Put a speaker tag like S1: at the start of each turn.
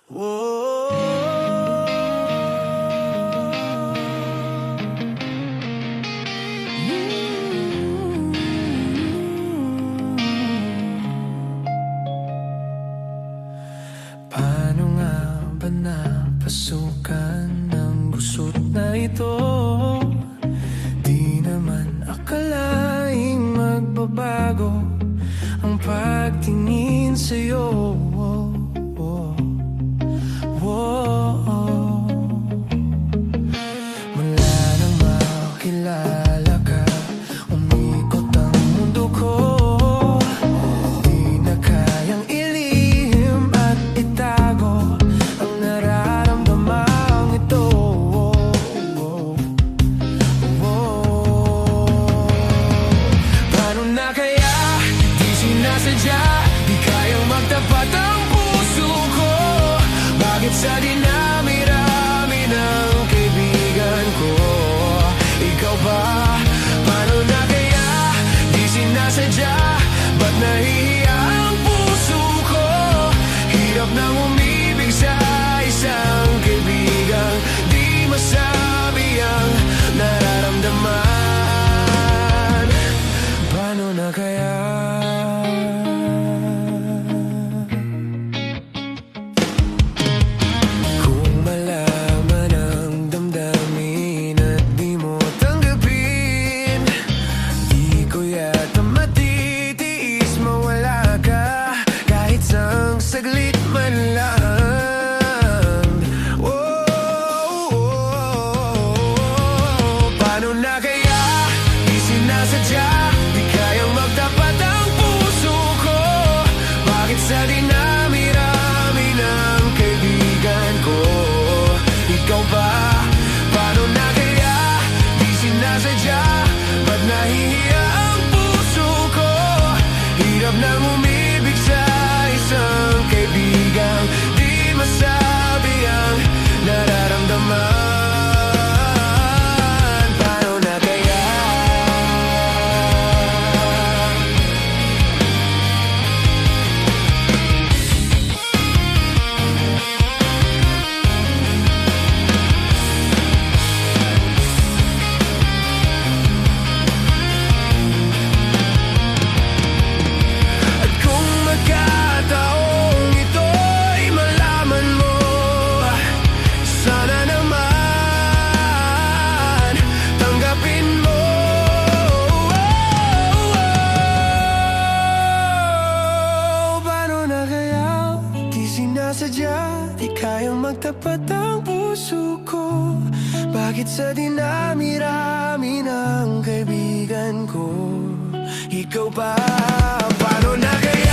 S1: Paano nga ba napasukan ng gusot na ito? Di naman akalaing magbabago ang pagtingin sa'yo. Mula nang makilala ka, umikot ang mundo ko. Di na kayang ilihim at itago ang nararamdamang ito. Paano na kaya di sinasadya, di kayang magtapat ang puso ko? Bakit sa dinami-rami ng kaibigan ko, ikaw ba? Paano na kaya di sinasadya, ba't nahihiya ang puso ko? Hirap nang umibig sa isang kaibigang di masabi ang nararamdaman. Paano na kaya? Kung malaman ang damdamin at di mo tanggapin, di ko yata matitiis mawala ka kahit sang saglit man lang. Paano na kaya di sinasadya, di kayang magtapat ang puso ko? Bakit sa dinami-rami ng kaibigan ko, ikaw ba? Paano na kaya di sinasadya, ba't nahihiya ang puso ko? Hirap nang umibig sa isang kaibigang di masabi ang nararamdaman. Paano na kaya? At kung magkataong ito'y malaman mo, sana naman tanggapin mo. Paano na kaya di sinasadya, di kayang magtapat ang puso ko? Bakit sa dinami-rami ng kaibigan ko, ikaw pa? Paano na kaya